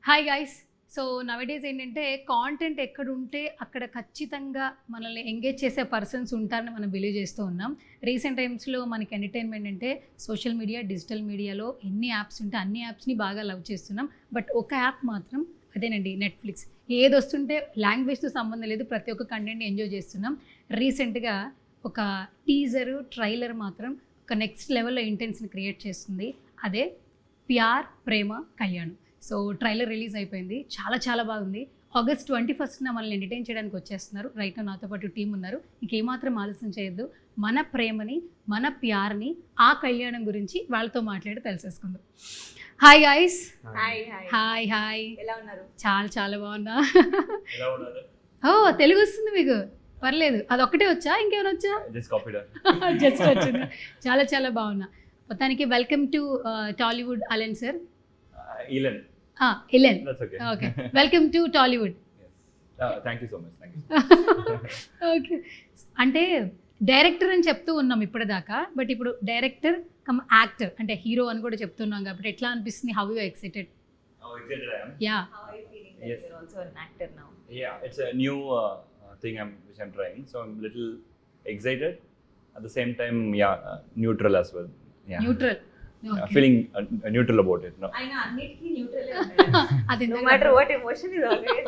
Hi guys. So నవడేస్ ఏంటంటే content ఎక్కడ ఉంటే అక్కడ ఖచ్చితంగా మనల్ని ఎంగేజ్ చేసే పర్సన్స్ ఉంటారని మనం బిలీవ్ చేస్తూ ఉన్నాం. రీసెంట్ టైమ్స్లో మనకి ఎంటర్టైన్మెంట్ అంటే సోషల్ మీడియా, డిజిటల్ మీడియాలో ఎన్ని యాప్స్ ఉంటే అన్ని యాప్స్ని బాగా లవ్ చేస్తున్నాం. బట్ ఒక యాప్ మాత్రం అదేనండి, నెట్ఫ్లిక్స్. ఏది వస్తుంటే లాంగ్వేజ్తో సంబంధం లేదు, ప్రతి ఒక్క కంటెంట్ని ఎంజాయ్ చేస్తున్నాం. రీసెంట్గా ఒక టీజరు, ట్రైలర్ మాత్రం ఒక నెక్స్ట్ లెవెల్లో ఇంటెన్స్ని క్రియేట్ చేస్తుంది. అదే ప్యార్ ప్రేమ కళ్యాణం. సో ట్రైలర్ రిలీజ్ అయిపోయింది, చాలా చాలా బాగుంది. August 21st మనల్ని ఎంటర్టైన్ చేయడానికి వచ్చేస్తున్నారు. రైట్ నాతో పాటు టీం ఉన్నారు. ఇంకేమాత్రం ఆలస్యం చేయొద్దు, మన ప్రేమని, మన ప్యార్ని, ఆ కళ్యాణం గురించి వాళ్ళతో మాట్లాడి తెలిసేసుకుందాం. Hi guys. Hi hi hi. ఎలా ఉన్నారు? చాలా చాలా బాగున్నా. ఓ తెలుగు వస్తుంది మీకు? పర్లేదు, అదొక్కటే వచ్చా, ఇంకేమైనా వచ్చా? జస్ట్ వచ్చింది. చాలా చాలా బాగున్నా. మొత్తానికి welcome to Tollywood Allen sir. Ilan. Ilan. That's okay. Okay. Welcome to Tollywood. Yes. Thank you so much. Thank you. Okay. అంటే డైరెక్టర్ అని చెప్తూ ఉన్నాం ఇప్పటిదాకా, బట్ ఇప్పుడు డైరెక్టర్ కమ్ యాక్టర్ అంటే హీరో అని కూడా చెప్తున్నాం కాబట్టి ఎట్లా అనిపిస్తుంది? How you excited? How excited I am. Yeah. How are you feeling that Yes. you're also an actor now? Yeah, it's a new thing which I'm trying. So I'm a little excited. At the same time, neutral as well. Yeah. Neutral. Feeling neutral about it. No. అయినా అన్నిటికీ neutral అది no matter what emotion is always.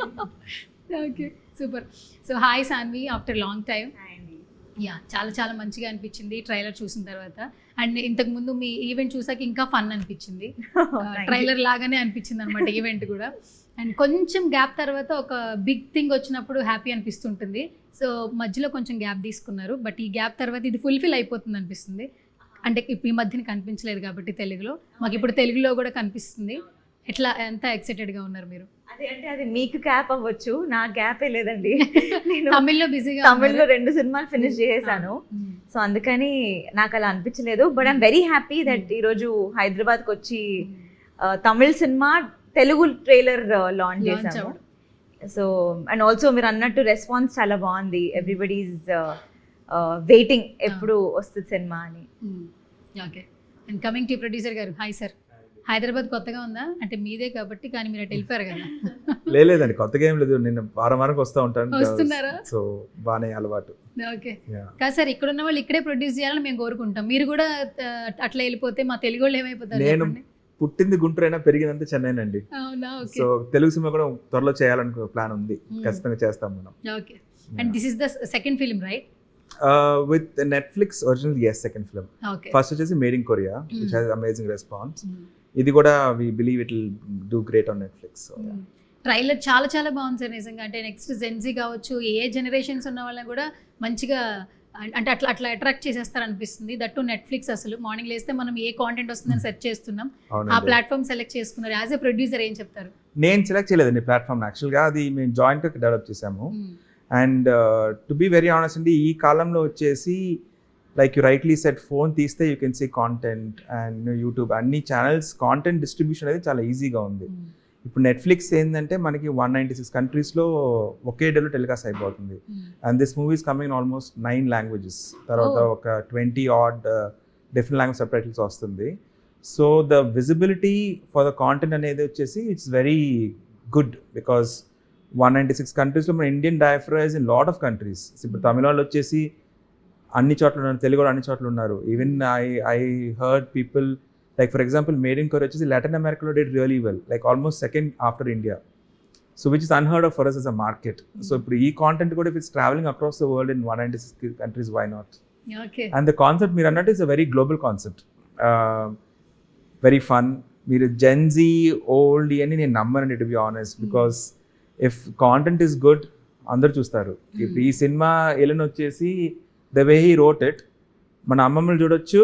Okay, super. So hi Sanvi, after long time. Hi Andy. Yeah, చాలా చాలా మంచిగా అనిపించింది trailer చూసిన తర్వాత. And ఇంతకుముందు మీ ఈవెంట్ చూసాక ఇంకా ఫన్ అనిపించింది. ట్రైలర్ లాగానే అనిపించింది అనమాట ఈవెంట్ కూడా. అండ్ కొంచెం గ్యాప్ తర్వాత ఒక బిగ్ థింగ్ వచ్చినప్పుడు హ్యాపీ అనిపిస్తుంటుంది. సో మధ్యలో కొంచెం గ్యాప్ తీసుకున్నారు, బట్ ఈ గ్యాప్ తర్వాత ఇది ఫుల్ఫిల్ అయిపోతుంది అనిపిస్తుంది. అంటే ఇప్పుడు ఈ మధ్యన కనిపించలేదు కాబట్టి తెలుగులో, మాకు ఇప్పుడు తెలుగులో కూడా కనిపిస్తుంది. ఎట్లా, ఎంత ఎక్సైటెడ్గా ఉన్నారు మీరు? అదే అంటే అది మీకు గ్యాప్ అవ్వచ్చు, నా గ్యాపే లేదండి. నేను తమిళ్లో బిజీగా, తమిళ్లో 2 సినిమాలు ఫినిష్ చేసేసాను. సో అందుకని నాకు అలా అనిపించలేదు. But I'm very happy that ఈరోజు హైదరాబాద్కి వచ్చి Tamil cinema Telugu trailer launch చేశాము. సో అండ్ ఆల్సో మీరు అన్నట్టు రెస్పాన్స్ చాలా బాగుంది. ఎవ్రీబడి ఈజ్ వెయిటింగ్ ఎప్పుడు వస్తుంది సినిమా అని. Okay. And coming to producer గారు, హాయ్ సార్. హైదరాబాద్ కొత్తగా ఉందా? అంటే మీదే కాబట్టి, కానీ మీరు అటు వెళ్ళిపోయారు కదా. లేదండి, కొత్తగా ఏం లేదు. నేను వారానికి వస్తూ ఉంటాను. వస్తున్నారా? సో బాగానే అలవాటు. ఓకే. కాదు సార్, ఇక్కడ ఉన్న వాళ్ళు ఇక్కడే ప్రొడ్యూస్ చేయాలని మేము కోరుకుంటాం. మీరు కూడా అట్లా వెళ్ళిపోతే మా తెలుగు వాళ్ళు ఏమైపోతారు? నేను పుట్టింది గుంటూరు అయినా పెరిగిందంతా చెన్నైనండి. అవునా? ఓకే. సో తెలుగు సినిమా కూడా త్వరలో చేయాలనుకో ప్లాన్ ఉంది. ఖచ్చితంగా చేస్తాం మనం. Okay. And this is the second film, right? With Netflix original, yes, second film. Okay. First వచ్చేసి Made in Korea, which has amazing response. ఇది కూడా we believe it will do great on Netflix. So yeah. Trailer చాలా చాలా బాగుంది sir నిజంగా. అంటే next Gen Z కావచ్చు, ఏ generations ఉన్న వాళ్ళని కూడా మంచిగా అంటే అట్లా అట్రాక్ట్ చేసేస్తారు అనిపిస్తుంది. దట్టు నెట్ఫ్లిక్స్ అసలు మార్నింగ్ లేస్తే మనం ఏ కాంటెంట్ వస్తుందని సెర్చ్ చేస్తున్నాం, ఆ ప్లాట్ఫామ్ సెలెక్ట్ చేసుకున్నారు. యాజ్ ఏ ప్రొడ్యూసర్ ఏం చెప్తారు? నేను సెలెక్ట్ చేయలేదండి ప్లాట్ఫామ్, యాక్చువల్గా అది మేము జాయింట్గా డెవలప్ చేసాము. And to be very honest అండి, ఈ కాలంలో వచ్చేసి like you rightly said, phone తీస్తే you can see content and YouTube అన్ని ఛానల్స్ కాంటెంట్ డిస్ట్రిబ్యూషన్ అనేది చాలా ఈజీగా ఉంది. ఇప్పుడు నెట్ఫ్లిక్స్ ఏంటంటే మనకి 196 కంట్రీస్లో ఒకే డేలో టెలికాస్ట్ అయిపోతుంది. And this movies coming almost 9 languages, తర్వాత ఒక 20 odd డిఫరెంట్ లాంగ్వేజ్ సబ్టైటిల్స్ వస్తుంది. So the visibility for the content అనేది వచ్చేసి ఇట్స్ వెరీ గుడ్ బికాస్ 196 కంట్రీస్లో మన Indian diaspora in lot of countries. ఇప్పుడు తమిళ వాళ్ళు వచ్చేసి అన్ని చోట్ల ఉన్నారు, తెలుగు వాళ్ళు అన్ని చోట్ల ఉన్నారు. Even I heard people like for example made in Korea వచ్చేసి లాటిన్ అమెరికాలో did really well, like almost second after India. So which is unheard of for us as a market. So ఇప్పుడు ఈ కాంటెంట్ కూడా if it's travelling across the world in 196 countries, why not? And the concept మీరు అన్నట్టు is a very global concept, very fun. మీరు Gen Z old అని నేను నమ్మనండి, to be honest, because if content is good అందరు చూస్తారు. ఇప్పుడు ఈ సినిమా ఎలిన్ వచ్చేసి the way he wrote it, మన అమ్మమ్మలు చూడొచ్చు,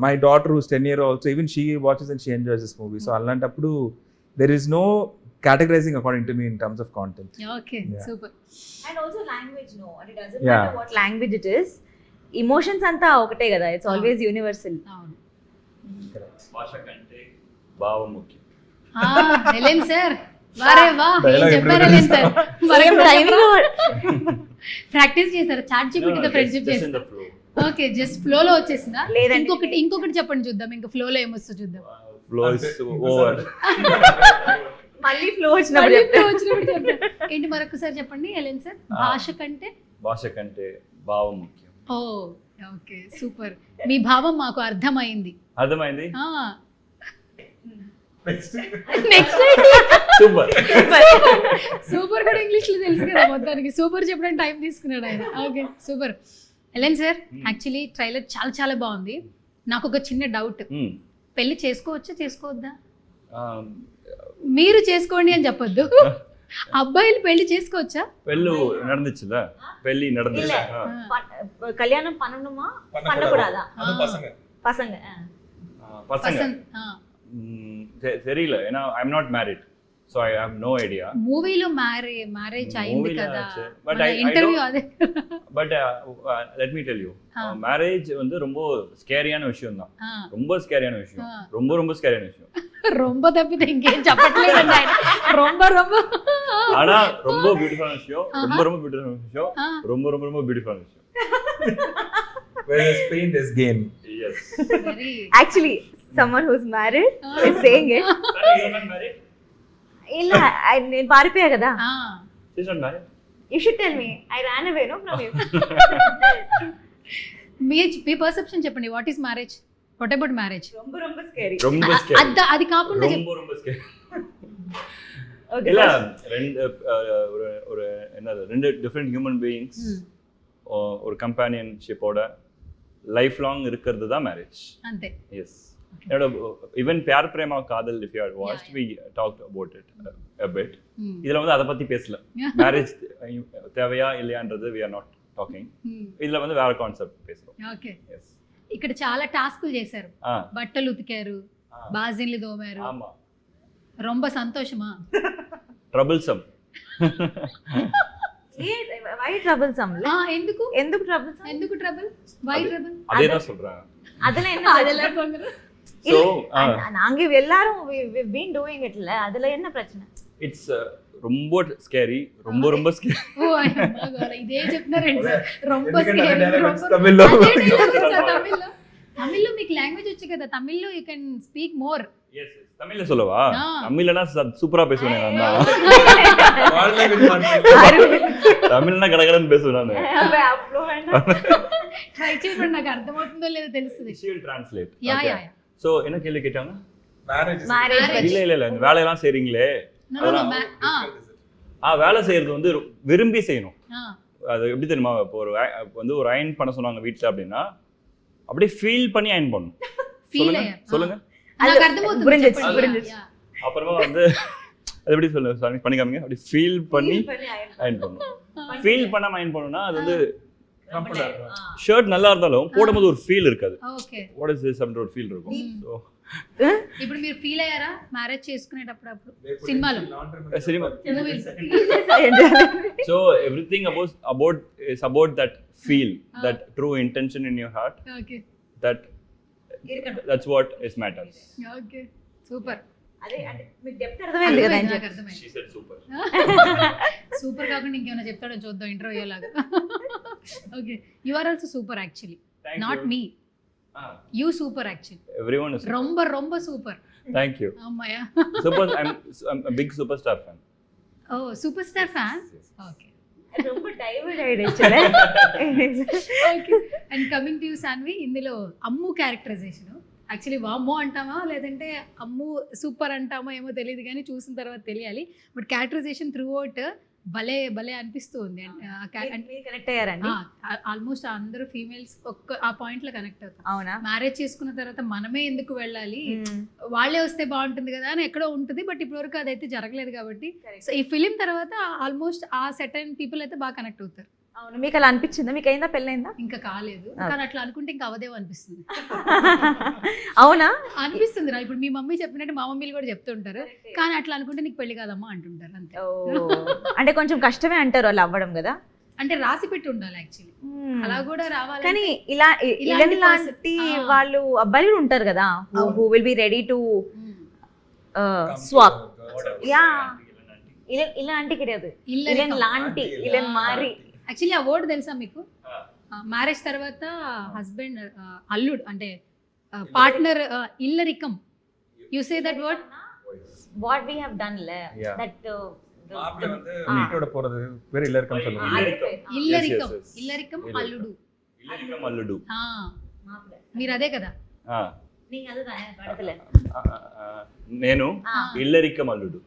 my daughter who's 10 years also, even she watches and she enjoys this movie. So అలాంటప్పుడు there is no categorizing according to me in terms of content. Okay, yeah. Super. And also language, no, and it doesn't matter what language it is, emotions anta okate kada, it's always universal. Correct. భాష కంటే భావం ముఖ్యం. Ellen sir, వారే వా, ఏం చెప్పారు Ellen sir? Practice చేశారు, chat జీపీటీతో friendship చేశారు. ఓకే, జస్ట్ ఫ్లో లో వచ్చేసిందా? లేదంటే ఇంకొకటి చెప్పండి చూద్దాం, ఇంకా ఫ్లో లో ఏమొస్తుందో చూద్దాం. Flow is over. మళ్ళీ ఫ్లో వచ్చినప్పుడు చెప్తా. ఏంటి మరొకసారి చెప్పండి ఎలెన్ సార్. భాష కంటే భావం ముఖ్యం. ఓ ఓకే సూపర్. మీ భావం మాకు అర్థమైంది. అర్థమైంది. Next super. సూపర్ కూడా ఇంగ్లీష్ లో తెలుసు కదా మొత్తానికి. సూపర్ చెప్పడానికి టైం తీసుకున్నాడు ఆయన. Okay super. Ellen sir actually trailer చాలా చాలా బాగుంది. నాకు ఒక చిన్న డౌట్, పెళ్లి చేసుకోవచ్చా చేసుకోవద్దా? మీరు చేసుకోండి అని చెప్పొద్దు, అబ్బాయిలు పెళ్లి చేసుకోవచ్చా? పెళ్ళి நடந்துச்சுல, పెళ్లి நடந்துச்சு. కళ్యాణం పన్ననుమా பண்ணக்கூடாதா? பசங்க தெரியல, ஏன்னா I am not married, so I have no idea. మూవీలో మ్యారేజ్ అయింది కదా, బట్ ఇంటర్వ్యూ అదే. But let me tell you, marriage வந்து ரொம்ப ஸ்கேரியான விஷயம் தான். ரொம்ப ஸ்கேரியான விஷயம், ரொம்ப ரொம்ப ஸ்கேரியான விஷயம். ரொம்ப தப்பிతే ఇంకేం చెప్పట్లేదండి ఆయన. ரொம்ப ரொம்ப ஆனா ரொம்ப பியூட்டிஃபுல்லான விஷயம், ரொம்ப ரொம்ப பியூட்டிஃபுல்லான விஷயம், ரொம்ப ரொம்ப ரொம்ப பியூட்டிஃபுல்லான விஷயம். Where is pain, there's gain. Yes. Actually, someone who's married is saying it. You are not married? ಇಲ್ಲ నేను పారిపోయా కదా. She's not married. You should tell me. I ran away no from you. మీ పర్సెప్షన్ చెప్పండి. What is marriage? What about marriage? ரொம்ப ரொம்ப scary. ரொம்ப scary. అది కాకుండా ரொம்ப ரொம்ப scary. Okay. இல்ல ஒரு என்னது, ரெண்டு டிஃபரெண்ட் ஹியூமன் பீயிங்ஸ் ஒரு கம்பேனியன்ஷிப்போட லைஃப் லாங் இருக்கிறது தான் மேரேஜ். అంతే. எஸ். ఈవెన్ ప్యార్ ప్రేమ కాదల్, if you have watched, we talked about it a bit. இதுல வந்து அத பத்தி பேசல. மேரேஜ் தேவையா இல்லையான்றது we are not talking. இதுல வந்து வேற கான்செப்ட் பேசுறோம். ఓకే. yes. ఇక్కడ చాలా టాస్కులు చేశారు. బట్టలు ఉతికారు, బాజిన్లు దోమారు. ஆமா. ரொம்ப సంతోషమా? troublesome. why troublesome? ఎందుకు ఎందుకు troublesome? ఎందుకు ట్రబుల్? why trouble? அதே தான் சொல்றேன். அதுல என்ன? அதெல்ல சொல்றேன். so நாங்க எல்லாரும் we've been doing it ல, அதுல என்ன பிரச்சனை? it's ரொம்ப scary, ரொம்ப ரொம்ப scary. ఓ అయ్యో ఇదే చెప్తున్నారండి సార్. ரொம்ப scary, ரொம்ப తమిళ్లో. తమిళ్లో మీకు లాంగ్వేజ్ వచ్చు కదా, తమిళ్లో you can speak more. yes yes. தமிழ்ல சொல்லவா? தமிழ்லனா சூப்பரா பேசுவேன் நான். தமிழ்னா கடகடன்னு பேசுவேன் நான். ట్రై చేయండి, నాకు అర్థమవుతుందో లేదో తెలుస్తుంది. she will translate. Yeah yeah. so என்ன கேள்வி கேட்டாங்க? marriage இல்ல இந்த வேலையெல்லாம் செய்றீங்களே, வேலை செய்யறது வந்து விரும்பி செய்யணும். அது எப்படி தெரியுமா, இப்போ வந்து ஒரு அயன் பண்ண சொன்னாங்க வீட்ல அப்படின்னா அப்படியே ஃபீல் பண்ணி அயன் பண்ணணும். சொல்லுங்க. నాకు అర్థమవుతుంది. புரிஞ்சிச்சு. அப்புறமா வந்து அது எப்படி சொல்லுங்க, பண்ணிக்காமீங்க. அப்படி ஃபீல் பண்ணி அயன் பண்ணணும். ஃபீல் பண்ணாம அயன் பண்ணணும்னா அது வந்து ஷர்ட் நல்லா இருந்தாலும் போடும்போது ஒரு ஃபீல் இருக்காது. ఓకే. వాట్ ఇస్ దిస్ அப்படின்ற ஒரு ஃபீல் இருக்கும். సో ఇప్పుడు మీరు ఫీల్ అయ్యారా మ్యారేజ్ చేసుకునేటప్పుడు? అప్పుడు సినిమాలో cinema movies. So everything about that feel, that true intention in your heart, okay. that's what is matters. Okay super. అదే అంటే మీకు డెప్త్ అర్థమైంది కదా. నాకు అర్థమైంది. she said super. సూపర్ కాకుండా ఇంకేమైనా చెప్తాడో చూద్దాం ఇంటర్వ్యూ లాగా. Okay. You are also super actually, not me. You super actually. everyone is ரொம்ப ரொம்ப సూపర్. thank you. అమ్మయ్య. super. I'm a big superstar fan. Oh superstar fan. Okay. ரொம்ப divert అయ్యాడు. Okay. And coming to you Sanvi, ఇందులో Ammu characterisation actually వామ్మో అంటామా లేదంటే అమ్ము super అంటామా ఏమో తెలియదు, కానీ చూసిన తర్వాత తెలియాలి. బట్ క్యారెక్టరైజేషన్ త్రూ అవుట్ భలే భలే అనిపిస్తూ ఉంది. కనెక్ట్ అయ్యారండి. ఆల్మోస్ట్ అందరూ ఫీమేల్స్ ఆ పాయింట్ లో కనెక్ట్ అవుతారు. అవునా? మ్యారేజ్ చేసుకున్న తర్వాత మనమే ఎందుకు వెళ్ళాలి, వాళ్ళే వస్తే బాగుంటుంది కదా అని ఎక్కడో ఉంటుంది. బట్ ఇప్పటివరకు అదైతే జరగలేదు కాబట్టి సో ఈ ఫిలిం తర్వాత ఆల్మోస్ట్ ఆ సెట్ అయిన పీపుల్ అయితే బాగా కనెక్ట్ అవుతారు. అవును. మీకు అలా అనిపించిందా? మీకు అయిందా పెళ్ళైందా? ఇంకా కాలేదు, కానీ అట్లా అనుకుంటే ఇంకా అవదేమో అనిపిస్తుంది. అవునా? అనిపిస్తుంది రా. ఇప్పుడు మీ మమ్మీ చెప్పినట్టు మా మమ్మీలు కూడా చెప్తుంటారు, కానీ అట్లా అనుకుంటే నీకు పెళ్లి కాదమ్మా అంటుంటారు అంతే. అంటే కొంచెం కష్టమే అంటారు అలా అవ్వడం కదా. అంటే రాసి పెట్టి ఉండాలి యాక్చువల్లీ, అలా కూడా రావాలి. కానీ ఇలాంటి వాళ్ళు అబ్బాయిలు ఉంటారు కదా, who will be ready to swap. Yeah ఇలాంటి కిడదు, ఇలాంటి లాంటి ఇలాంటి మారి. యాక్చువల్లీ ఆ వర్డ్ తెలుసా మీకు? మ్యారేజ్ తర్వాత హస్బెండ్ అల్లుడు అంటే పార్ట్నర్ ఇల్లరికం. You say that word what we have done Yeah. that வீட்டோட போறது பேர் இல்லரிக்கம் சொல்லுவாங்க. ఇల్లరికం yes. ఇల్లరికం అల్లుడు. ఇల్లరికం అల్లుడు. ఆ, మీరు అదే కదా. நீங்க அதுதானே படத்துல నేను ఇల్లరికం అల్లుడు.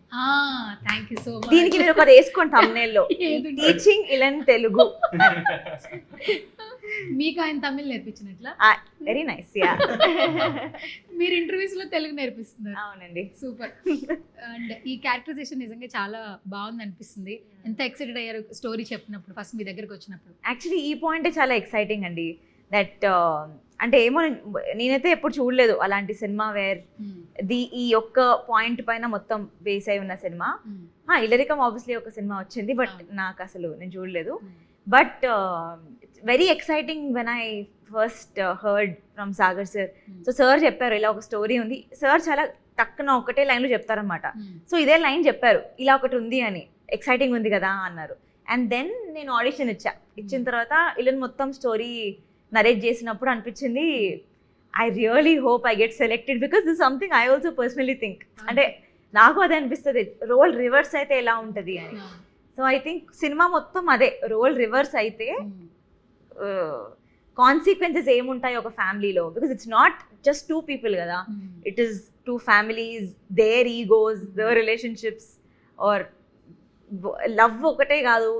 Thank you so much. దీనికి నేను ఒకటి వేసుకోండి thumbnail లో టీచింగ్ ఇలన్ తెలుగు. మీకు ఆయన తమిళ్ నేర్పించినట్లా? Very nice. యా మీరు ఇంటర్వ్యూస్ లో తెలుగు నేర్పిస్తున్నారు. అవునండి. సూపర్. అండ్ ఈ క్యారెక్టరైజేషన్ నిజంగా చాలా బాగుంది అనిపిస్తుంది. ఎంత ఎక్సైటెడ్ అయ్యారు స్టోరీ చెప్పినప్పుడు, ఫస్ట్ మీ దగ్గరకు వచ్చినప్పుడు? యాక్చువల్లీ ఈ పాయింట్ చాలా ఎక్సైటింగ్ అండి. దట్ అంటే ఏమో నేనైతే ఎప్పుడు చూడలేదు అలాంటి సినిమా వేర్ ఈ ఒక్క పాయింట్ పైన మొత్తం బేస్ అయి ఉన్న సినిమా. ఇల్లరికం ఆబ్వియస్లీ ఒక సినిమా వచ్చింది, బట్ నాకు అసలు నేను చూడలేదు. But very exciting when I first heard from Sagar sir. So sir చెప్పారు ఇలా ఒక స్టోరీ ఉంది. సార్ చాలా టక్కున ఒకటే లైన్లో చెప్తారనమాట. సో ఇదే లైన్ చెప్పారు, ఇలా ఒకటి ఉంది అని, ఎక్సైటింగ్ ఉంది కదా అన్నారు. అండ్ దెన్ నేను ఆడిషన్ ఇచ్చిన తర్వాత ఇలన్ మొత్తం స్టోరీ నరేట్ చేసినప్పుడు అనిపించింది, I really hope I get selected because this something I also personally think. అంటే నాకు అదే అనిపిస్తుంది, రోల్ రివర్స్ అయితే ఎలా ఉంటుంది అని. సో ఐ థింక్ సినిమా మొత్తం అదే, రోల్ రివర్స్ అయితే కాన్సిక్వెన్సెస్ ఏముంటాయి ఒక ఫ్యామిలీలో. Because it's not just two people కదా, it is two families, their egos, their relationships, or love ఒకటే కాదు,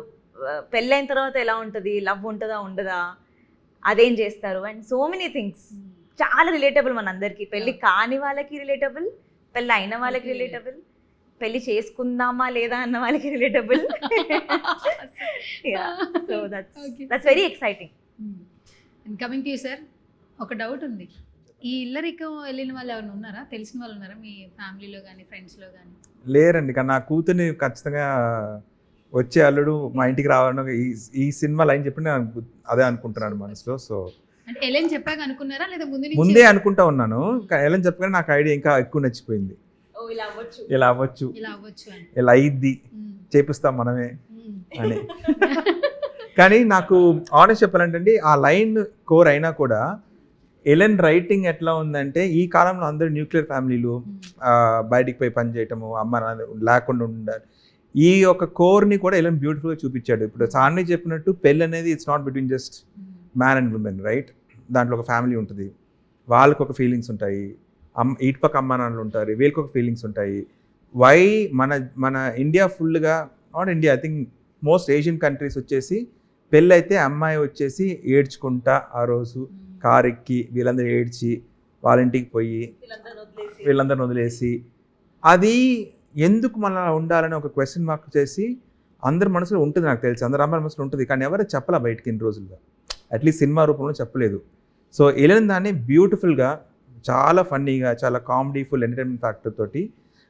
పెళ్ళైన తర్వాత ఎలా ఉంటుంది, లవ్ ఉంటుందా ఉండదా, అదేం చేస్తారు, అండ్ సో మెనీ థింగ్స్. చాలా రిలేటబుల్ మనందరికీ. పెళ్ళి కాని వాళ్ళకి రిలేటబుల్, పెళ్ళి అయిన వాళ్ళకి రిలేటబుల్, పెళ్లి చేసుకుందామా లేదా అన్న వాళ్ళకి relatable. So that's very exciting. Coming to you sir, ఒక డౌట్ ఉంది. ఈ ఇల్లరికం వెళ్ళిన వాళ్ళు ఎవరైనా ఉన్నారా, తెలిసిన వాళ్ళు ఉన్నారా మీ ఫ్యామిలీలో కానీ ఫ్రెండ్స్లో కానీ? లేరండి, కానీ నా కూతుర్ని ఖచ్చితంగా వచ్చే అల్లుడు మా ఇంటికి రావాలని ఈ సినిమా లైన్ చెప్పి నేను అదే అనుకుంటున్నాను మనసులో. సో అంటే ఎలెన్ చెప్పాక అనుకున్నారా లేదా ముందే అనుకుంటా ఉన్నాను, ఎలెన్ చెప్పగానే నాకు ఐడియా ఇంకా ఎక్కువ నచ్చిపోయింది. ఇలా అవ్వచ్చు అని, ఇలా అయ్యిద్ది, చేపిస్తాం మనమే అని. కానీ నాకు ఆనెస్ట్ చెప్పాలంటే ఆ లైన్ కోర్ అయినా కూడా ఎలెన్ రైటింగ్ ఎట్లా ఉందంటే, ఈ కాలంలో అందరూ న్యూక్లియర్ ఫ్యామిలీలు, బయటికి పోయి పని చేయటము, అమ్మ లేకుండా ఉండాలి, ఈ యొక్క కోర్ని కూడా ఎలెన్ బ్యూటిఫుల్గా చూపించాడు. ఇప్పుడు సాన్ని చెప్పినట్టు పెళ్ళి అనేది it's not between just man and women, right? దాంట్లో ఒక ఫ్యామిలీ ఉంటుంది, వాళ్ళకి ఒక ఫీలింగ్స్ ఉంటాయి, ఇటుపక్క అమ్మ నాన్నలు ఉంటారు, వీళ్ళకి ఒక ఫీలింగ్స్ ఉంటాయి. వై మన ఇండియా ఫుల్గా, not India, I think most Asian countries వచ్చేసి పెళ్ళి అయితే అమ్మాయి వచ్చేసి ఏడ్చుకుంటా ఆ రోజు కార్ ఎక్కి వీళ్ళందరూ ఏడ్చి వాళ్ళ ఇంటికి పోయి వీళ్ళందరిని వదిలేసి, అది ఎందుకు మన ఉండాలని ఒక క్వశ్చన్ మార్క్ చేసి అందరి మనసులో ఉంటుంది. నాకు తెలిసి అందరి అమ్మాయి మనసులో ఉంటుంది, కానీ ఎవరు చెప్పలా బయటికి ఇన్ని రోజులుగా, అట్లీస్ట్ సినిమా రూపంలో చెప్పలేదు. సో ఎలిన్ దాన్ని బ్యూటిఫుల్గా, చాలా ఫన్నీగా, చాలా కామెడీ, ఫుల్ ఎంటర్టైన్మెంట్ ఫ్యాక్టర్ తోటి,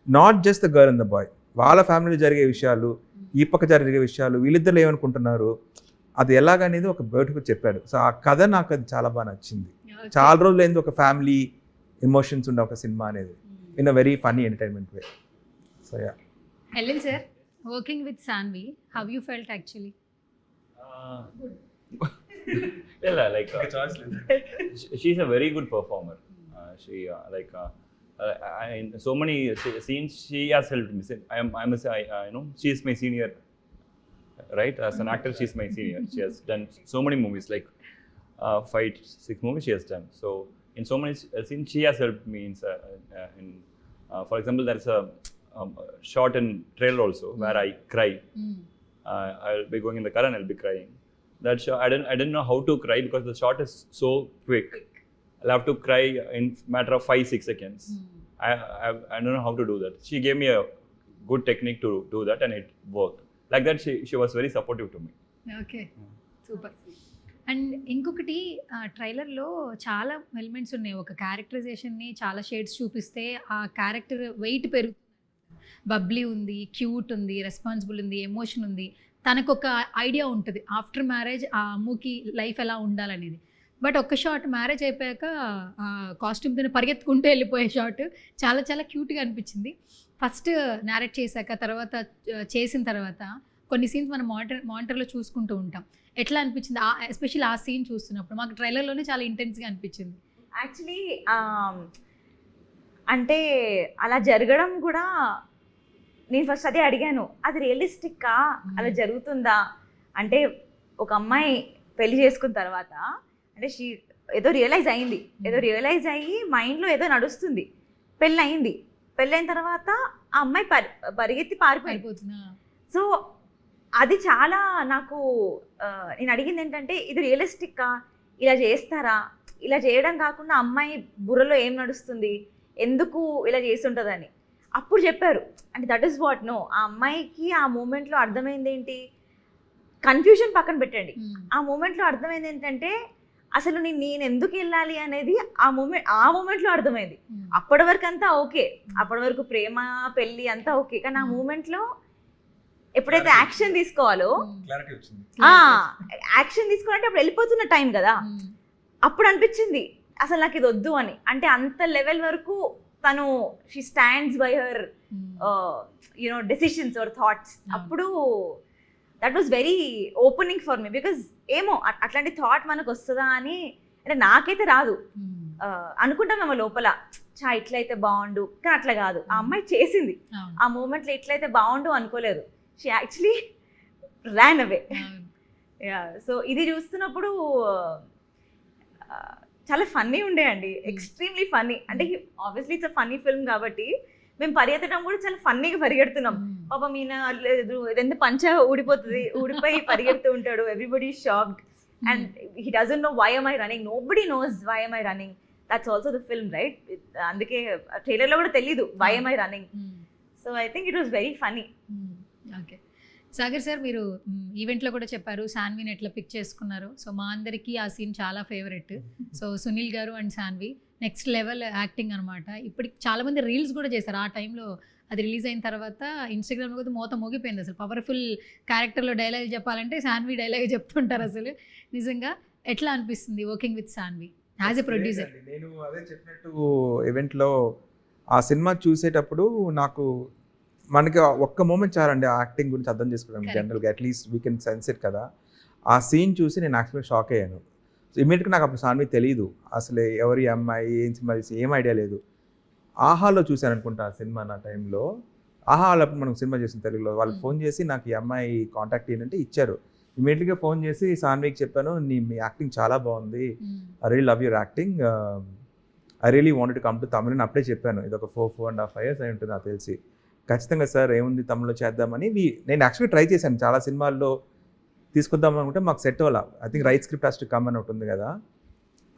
not just the girl and the boy, వాళ్ళ ఫ్యామిలీలో జరిగే విషయాలు, ఈ పక్క జరిగే విషయాలు, వీళ్ళిద్దరు ఏమనుకుంటున్నారు, అది ఎలాగనేది ఒక బ్యూటిఫుల్ చెప్పాడు. సో ఆ కథ నాకు అది చాలా బాగా నచ్చింది. చాలా రోజులు అయింది ఒక ఫ్యామిలీ ఎమోషన్స్ ఉండే ఒక సినిమా అనేది, in a very funny entertainment way. So yeah. Elan sir, working with Sanvi, how you felt actually? Like she's a very good performer. She in so many scenes she has helped me. I must say, she is my senior, right? As an actor, she is my senior. She has done so many movies, like 5-6 movies she has done. So in so many scenes she has helped me in for example, there is a shot in trailer also where I cry. I'll be going in the car and I'll be crying. That shot, I didn't know how to cry because the shot is so quick. I'll have to cry in matter of 5-6 seconds. I don't know how to do that. She gave me a good technique to do that and it worked. Like that, she was very supportive to me. Okay, super. And ఇంకొకటి, ట్రైలర్లో చాలా elements ఉన్నాయి. ఒక క్యారెక్టరైజేషన్ని చాలా shades చూపిస్తే ఆ character wait పెరుగుతుంది. బబ్లీ ఉంది, క్యూట్ ఉంది, రెస్పాన్సిబుల్ ఉంది, ఎమోషన్ ఉంది. తనకు ఒక ఐడియా ఉంటుంది ఆఫ్టర్ మ్యారేజ్ ఆ అమ్ముకి లైఫ్ ఎలా ఉండాలనేది. బట్ ఒక్క షాట్ మ్యారేజ్ అయిపోయాక కాస్ట్యూమ్ తిని పరిగెత్తుకుంటూ వెళ్ళిపోయే షాట్ చాలా చాలా క్యూట్గా అనిపించింది. ఫస్ట్ నేరేట్ చేశాక, తర్వాత చేసిన తర్వాత కొన్ని సీన్స్ మనం మానిటర్లో చూసుకుంటూ ఉంటాం. ఎట్లా అనిపించింది ఎస్పెషల్లీ ఆ సీన్ చూస్తున్నప్పుడు? మాకు ట్రైలర్లోనే చాలా ఇంటెన్స్గా అనిపించింది. యాక్చువల్లీ అంటే అలా జరగడం కూడా నేను ఫస్ట్ అదే అడిగాను, అది రియలిస్టిక్కా, అలా జరుగుతుందా అంటే ఒక అమ్మాయి పెళ్లి చేసుకున్న తర్వాత అంటే ఏదో రియలైజ్ అయ్యి మైండ్లో ఏదో నడుస్తుంది, పెళ్ళైన తర్వాత ఆ అమ్మాయి పరిగెత్తి పారిపోయింది. సో అది చాలా నాకు నేను అడిగింది ఏంటంటే ఇది రియలిస్టిక్కా, ఇలా చేస్తారా, ఇలా చేయడం కాకుండా అమ్మాయి బుర్రలో ఏం నడుస్తుంది, ఎందుకు ఇలా చేస్తుంటుందని. అప్పుడు చెప్పారు అంటే దట్ ఈస్ వాట్ నో, ఆ అమ్మాయికి ఆ మూమెంట్లో అర్థమైంది ఏంటి, కన్ఫ్యూజన్ పక్కన పెట్టండి, ఆ మూమెంట్లో అర్థమైంది ఏంటంటే అసలు నేను ఎందుకు వెళ్ళాలి అనేది ఆ మూమెంట్లో అర్థమైంది. అప్పటి వరకు అంతా ఓకే, అప్పటి వరకు ప్రేమ పెళ్ళి అంతా ఓకే, కానీ ఆ మూమెంట్లో ఎప్పుడైతే యాక్షన్ తీసుకోవాలో యాక్షన్ తీసుకోవాలంటే అప్పుడు వెళ్ళిపోతున్న టైం కదా, అప్పుడు అనిపించింది అసలు నాకు ఇది వద్దు అని. అంటే అంత లెవెల్ వరకు తను she stands by her you know decisions or thoughts. అప్పుడు that was very opening for me, because ఏమో అట్లాంటి థాట్ మనకు వస్తుందా అని అంటే నాకైతే రాదు. అనుకుంటాం మేము లోపల ఇట్లయితే బాగుండు, కానీ అట్లా కాదు. ఆ అమ్మాయి చేసింది, ఆ మూమెంట్లో ఇట్లయితే బాగుండు అనుకోలేదు, she actually Ryan away. So ఇది చూస్తున్నప్పుడు చాలా ఫన్నీ ఉండేయండి, ఎక్స్ట్రీమ్లీ ఫన్నీ. అంటే obviously it's a funny film కాబట్టి మేము పరిగెత్తడం కూడా చాలా ఫన్నీగా పరిగెడుతున్నాం. పాపం ఈయన ఇదంతా పంచ ఊడిపోయి పరిగెడుతూ ఉంటాడు, everybody shocked and he doesn't know why am I running, nobody knows why am I running, that's also the film, right? అందుకే ట్రైలర్లో కూడా తెలీదు why am I running. So I think it was very funny. Okay Sagar sir, మీరు ఈవెంట్లో కూడా చెప్పారు సాన్విని ఎట్లా pick చేసుకున్నారు. సో మా అందరికీ ఆ సీన్ చాలా favourite. So Sunil garu and Sanvi next level acting అనమాట. ఇప్పటికి చాలామంది రీల్స్ కూడా చేశారు. ఆ టైంలో అది రిలీజ్ అయిన తర్వాత ఇన్స్టాగ్రామ్లో కూడా మోత మోగిపోయింది. అసలు పవర్ఫుల్ క్యారెక్టర్లో డైలాగ్ చెప్పాలంటే సాన్వి డైలాగ్ చెప్తుంటారు. అసలు నిజంగా ఎట్లా అనిపిస్తుంది working with Sanvi as a producer? నేను అదే చెప్పినట్టు ఈవెంట్లో ఆ సినిమా చూసేటప్పుడు నాకు మనకి ఒక్క మూమెంట్ చాలండి ఆ యాక్టింగ్ గురించి అర్థం చేసుకోవడం. జనరల్గా at least we can sense it కదా. ఆ సీన్ చూసి నేను యాక్చువల్గా షాక్ అయ్యాను. సో ఇమీడియట్గా నాకు అప్పుడు సాన్వి తెలియదు, అసలు ఎవరి అమ్మాయి ఏం సినిమా తీసి ఏం ఐడియా లేదు. ఆహాలో చూశాను అనుకుంటా ఆ సినిమా. నా టైంలో ఆహాలో మనం సినిమా చేసిన తెలుగులో వాళ్ళకి ఫోన్ చేసి నాకు ఈ అమ్మాయి కాంటాక్ట్ ఏంటంటే ఇచ్చారు. ఇమీడియట్గా ఫోన్ చేసి సాన్వికి చెప్పాను, మీ యాక్టింగ్ చాలా బాగుంది, I really love your acting, I really wanted to come to Tamil అని అప్పుడే చెప్పాను. ఇది ఒక 4.5 years అయి ఉంటుంది నాకు తెలిసి. ఖచ్చితంగా సార్ ఏముంది తమిళ్లో చేద్దామని నేను యాక్చువల్లీ ట్రై చేశాను, చాలా సినిమాల్లో తీసుకొద్దాం అనుకుంటే మాకు సెట్ అవ్వాల. I think right script has to come అని ఉంటుంది కదా.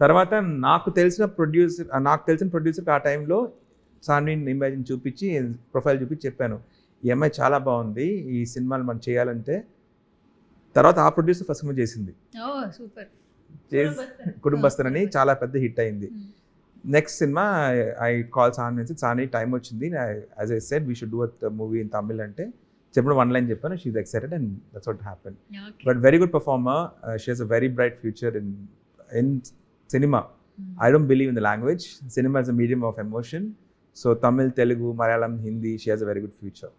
తర్వాత నాకు తెలిసిన ప్రొడ్యూసర్కి ఆ టైంలో సాన్విని ఇమేజ్ చూపించి ప్రొఫైల్ చూపించి చెప్పాను, ఈ అమ్మాయి చాలా బాగుంది, ఈ సినిమాలు మనం చేయాలంటే. తర్వాత ఆ ప్రొడ్యూసర్ ఫస్ట్ సినిమా చేసింది, కుటుంబస్తన్ అని, చాలా పెద్ద హిట్ అయింది. నెక్స్ట్ సినిమా ఐ కాల్ సాన్వి టైం వచ్చింది, as I said we should do a movie in Tamil అంటే చెప్పిన 1 line చెప్పాను. She is excited and that's what happen. But very good performer, she has a very bright future in cinema. I don't believe in the language, cinema is a medium of emotion. So Tamil, Telugu, Malayalam, Hindi, she has a very good future.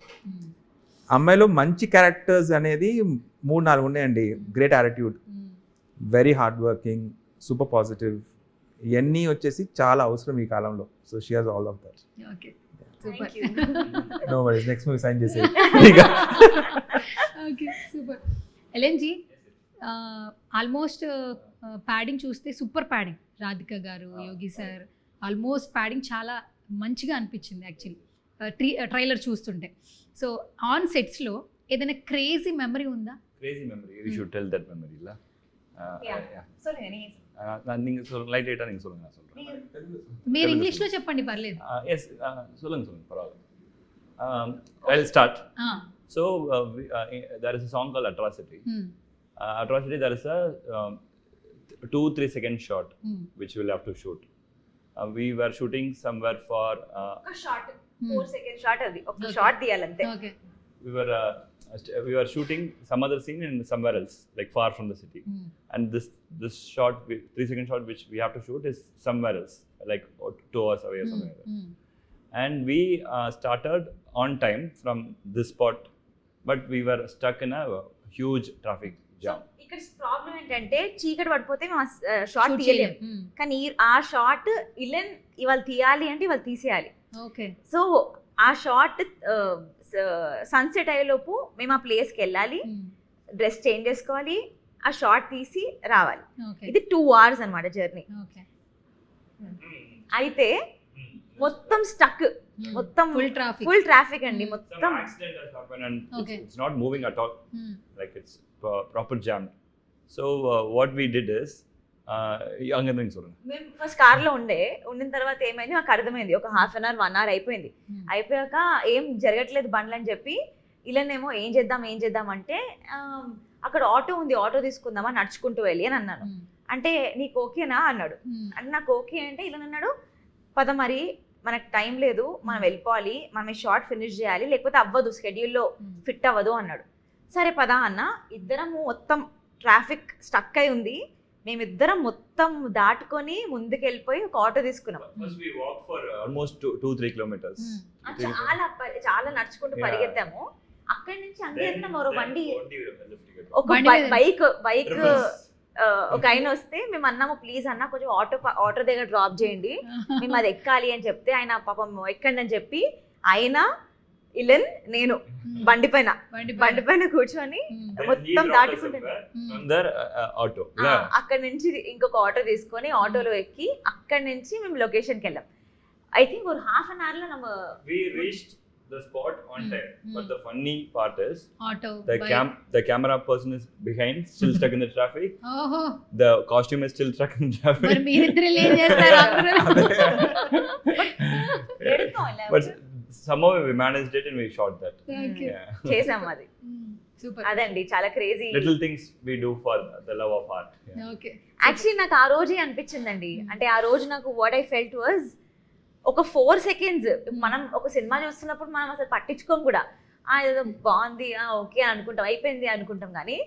అమ్మాయిలో మంచి characters అనేది 3-4 ఉన్నాయండి. Great attitude, very hard working, super positive, ఇవన్నీ వచ్చేసి చాలా అవసరం ఈ కాలంలో. So she has all of that. Okay super. No worries, next movie sign చేసేయి. Okay super. LNG almost pairing చూస్తే super pairing, Radhika garu, Yogi sir, almost pairing చాలా మంచిగా అనిపించింది యాక్చువల్లీ ట్రైలర్ చూస్తుంటే. సో ఆన్ సెట్స్లో ఏదైనా క్రేజీ మెమరీ ఉందా? Crazy memory, you should tell that memory లా. லைட்டா நீங்க சொல்லுங்க, நான் சொல்றேன். మీరు ఇంగ్లీష్లో చెప్పండి పర్లేదు. yes சொல்லுங்க பரவாயில்லை. I'll start. So there is a song called Atrocity. Atrocity, there is a 2-3 second shot which we'll have to shoot. We were shooting somewhere for a shot 4 second shot adi oka shot diyalante. Okay. We were shooting some other scene in somewhere else, like far from the city. And this shot, 3 second shot which we have to shoot is somewhere else, like 2 hours away or something like that. And we started on time from this spot, but we were stuck in a huge traffic jam. ఇక్కడ problem ఏంటంటే చీకటి పడిపోతే మేము short తీయలేం, కానీ ఆ short Elon ఇవాళ తీయాలి అంటే ఇవాళ తీసేయాలి. ఓకే. సో ఆ షార్ట్ సన్సెట్ అయ్యేలోపు మేము ఆ ప్లేస్కి వెళ్ళాలి, డ్రెస్ చేంజ్ చేసుకోవాలి, ఆ షార్ట్ తీసి రావాలి. ఇది 2 hours అన్నమాట జర్నీ. అయితే మొత్తం స్టక్, మొత్తం ఫుల్ ట్రాఫిక్ అండి, మొత్తం accident has happened and it's not moving at all. Like it's proper jammed. So what we did is అంగందని చూడండి, మేము ఫస్ట్ కార్లో ఉండిన తర్వాత ఏమైంది మాకు అర్థమైంది, ఒక 1/2 hour 1 hour అయిపోయింది. అయిపోయాక ఏం జరగట్లేదు బండ్లు అని చెప్పి ఇలానేమో ఏం చేద్దాం అంటే అక్కడ ఆటో ఉంది, ఆటో తీసుకుందామా నడుచుకుంటూ వెళ్ళి అని అన్నాను. అంటే నీకు ఓకేనా అన్నాడు. అంటే నాకు ఓకే అంటే ఇలా అన్నాడు, పద మరి మనకు టైం లేదు, మనం వెళ్ళిపోవాలి, మనం ఈ షార్ట్ ఫినిష్ చేయాలి, లేకపోతే అవ్వదు, స్కెడ్యూల్లో ఫిట్ అవ్వదు అన్నాడు. సరే పదా అన్న, ఇద్దరము మొత్తం ట్రాఫిక్ స్టక్ అయి ఉంది, మేమిద్దరం మొత్తం దాటుకొని ముందుకు వెళ్ళిపోయి ఒక ఆటో తీసుకున్నాం. చాలా నడుచుకుంటూ పరిగెత్తాము. అక్కడి నుంచి అంతే మరో బండి, ఒక బైక్ ఒక ఆయన వస్తే మేము అన్నాము ప్లీజ్ అన్న కొంచెం ఆటో దగ్గర డ్రాప్ చేయండి, మేము అది ఎక్కాలి అని చెప్తే ఆయన పాపం ఎక్కండి అని చెప్పి ఆయన ఇలన్ నేను బండి పైన కూర్చొని మొత్తం దాటుకుంటే అక్కడి నుంచి ఇంకొక ఆటో తీసుకొని ఆటోలో ఎక్కి అక్కడి నుంచి మేము లొకేషన్కి వెళ్ళాం. ఐ థింక్ ఒక 1/2 hour లో நம்ம the spot on time. But the funny part is the camera person is behind, still stuck in the traffic. The costume is still stuck in the traffic. Mar meeriddru em chestaru but somehow we managed it and we shot that. Okay. చేసాం అది. Super. అదండి చాలా crazy little things we do for the love of art. Okay. Actually నాకు ఆ రోజే అనిపించిందండి, అంటే ఆ రోజు నాకు వాట్ ఐ ఫెల్ట్ వాజ్ ఒక 4 seconds మనం ఒక సినిమా చూస్తున్నప్పుడు మనం అసలు పట్టించుకోం కూడా, ఏదో బాగుంది ఓకే అనుకుంటాం, అయిపోయింది అనుకుంటాం. కానీ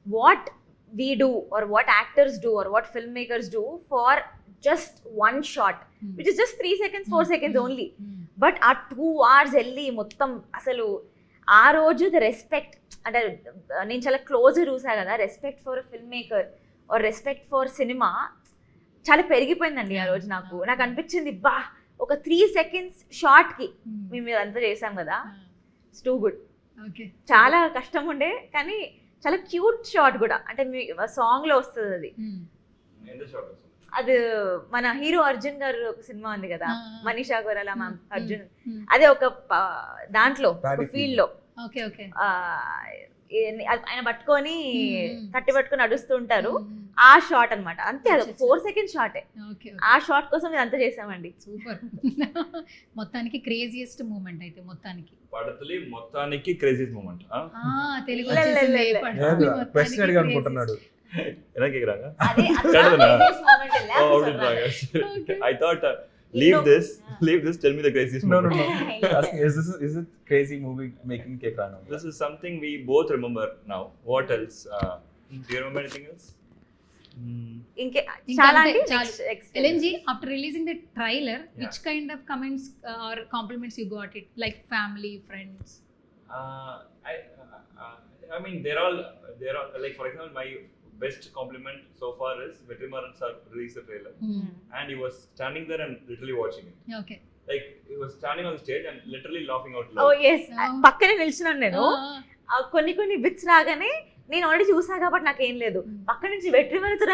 what we do or what actors do or what film makers do for just 1 shot which is just 3 seconds 4 seconds only, but ఆ 2 hours వెళ్ళి మొత్తం అసలు ఆ రోజు ద రెస్పెక్ట్, అంటే నేను చాలా క్లోజ్ చూసా కదా, respect for film maker or respect for cinema చాలా పెరిగిపోయిందండి ఆ రోజు. నాకు అనిపించింది బా ఒక 3 seconds షార్ట్ కి మేము ఇదంతా చేసాం కదా, ఇట్స్ టూ గుడ్. చాలా కష్టం ఉండే కానీ చాలా క్యూట్ షార్ట్ కూడా, అంటే మీ సాంగ్ లో వస్తుంది అది. అది మన హీరో అర్జున్ గారు ఒక సినిమా ఉంది కదా, మనీషా గోరాలా మ్యామ్ అర్జున్, అదే ఒక దాంట్లో ఫీల్డ్ లో ఆయన పట్టుకొని కట్టి పట్టుకొని నడుస్తూ ఉంటారు, ఆ షార్ట్ అన్నమాట. అంతే, అది 4 seconds షార్టే. ఆ షార్ట్ కోసం ఇదంతా చేసామండి. సూపర్. మొత్తానికి క్రేజియస్ట్ మూమెంట్ అయితే మొత్తానికి క్రేజియస్ట్ మూమెంట్. తెలుగు క్వశ్చన్ అడిగా అనుకుంటున్నాడు. என்ன கேக்குறாங்க? I thought leave this, tell me the craziest moment. No. Is it crazy movie making kekrano? This is something we both remember now. What else? Do you remember anything else? ఇంకే చాలా అండి. LNG, after releasing the trailer, which kind of comments or compliments you got it, like family, friends? I mean they're all like, for example, my best compliment so far is Vetrimaran sir released the trailer and he was standing there and literally watching it. Okay. Like he was standing on the stage and literally laughing out loud. Oh yes, పక్కనే నిల్చున్నాను నేను. కొన్ని bits రాగానే నేను already చూసా కాబట్టి నాకేం లేదు, పక్క నుంచి వెట్రిమారన్ సార్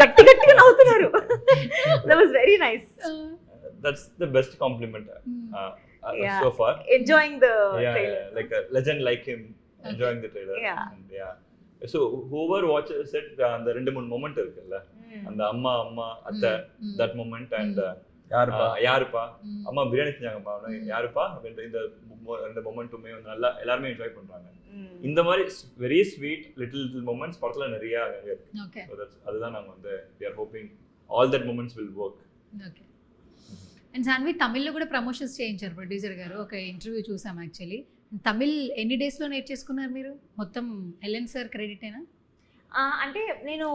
గట్టిగా నవ్వుతున్నారు. That was very nice. That's the best compliment so far. Enjoying the trailer. Like a legend like him enjoying the trailer. And so whoever watches it, அந்த 2-3 moment இருக்குல்ல, அந்த அம்மா அத்தை, that moment, and யாருப்பா அம்மா பிரியாணி செஞ்சாங்கப்பா, யாருப்பா இந்த மொமெண்ட்டுமே நல்லா எல்லாருமே என்ஜாய் பண்றாங்க. இந்த மாதிரி வெரி ஸ்வீட் லிட்டில் மொமெண்ட்ஸ் படத்துல நிறைய இருக்கு. அதுதான் நாங்க வந்து we are hoping all that moments will work. Okay. And Sanvi తమిళ్లో కూడా ప్రమోషన్స్ చేయించారు ప్రొడ్యూసర్ గారు, ఒక ఇంటర్వ్యూ చూసాం. యాక్చువల్లీ తమిళ్ ఎన్ని డేస్లో నేర్చేసుకున్నారు మీరు? మొత్తం ఎల్ఎన్ సార్ క్రెడిట్ అయినా? అంటే నేను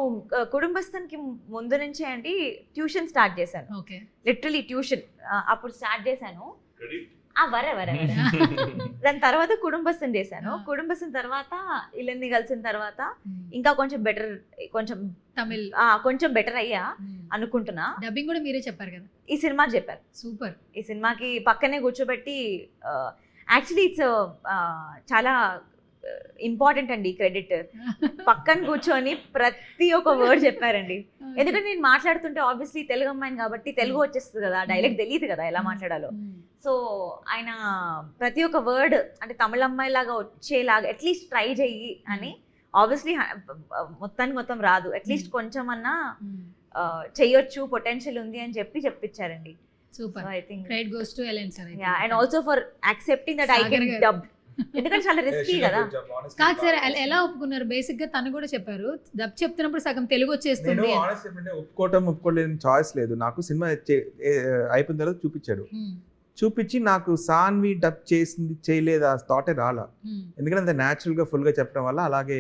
కుటుంబస్థానికి ముందు నుంచే అండి ట్యూషన్ స్టార్ట్ చేశాను. ఓకే. లిటరలీ ట్యూషన్ అప్పుడు స్టార్ట్ చేశాను. వరే దాని తర్వాత కుటుంబస్థం చేశాను. కుటుంబస్థం తర్వాత ఇల్లంది కలిసిన తర్వాత ఇంకా కొంచెం తమిళ్ కొంచెం బెటర్ అయ్యా అనుకుంటున్నా. డబ్బింగ్ కూడా మీరే చెప్పారు కదా ఈ సినిమాకి చెప్పారు. సూపర్. ఈ సినిమాకి పక్కనే కూర్చోబెట్టి యాక్చువల్లీ ఇట్స్ చాలా ఇంపార్టెంట్ అండి క్రెడిట్. పక్కన కూర్చొని ప్రతి ఒక్క వర్డ్ చెప్పారండి. ఎందుకంటే నేను మాట్లాడుతుంటే ఆబ్వియస్లీ తెలుగు అమ్మాయిని కాబట్టి తెలుగు వచ్చేస్తుంది కదా, డైలెక్ట్ తెలియదు కదా ఎలా మాట్లాడాలో. సో ఆయన ప్రతి ఒక్క వర్డ్ అంటే తమిళ అమ్మాయి లాగా వచ్చేలాగా అట్లీస్ట్ ట్రై చెయ్యి అని. ఆబ్వియస్లీ మొత్తం రాదు, అట్లీస్ట్ కొంచెం అన్నా చెయ్యొచ్చు, పొటెన్షియల్ ఉంది అని చెప్పించారండి. Super. I think credit goes to Elan sir. And also for accepting that I can dub, ఎందుకంటే చాలా రిస్కీ కదా. కాదు సార్, ఎలా ఒప్పుకున్నారు? బేసిక్ గా తను కూడా చెప్పారు డబ్ చెప్తున్నప్పుడు సగం తెలుగు వచ్చేస్తుంది. ఒప్పుకోలేని చాయిస్ లేదు నాకు. సినిమా అయిపోయిన తర్వాత చూపించి నాకు సాన్వి డబ్ చేసింది చేయలేదు ఆ థాటే రాలా. ఎందుకంటే అంత న్యాచురల్ గా ఫుల్ గా చెప్పడం వల్ల అలాగే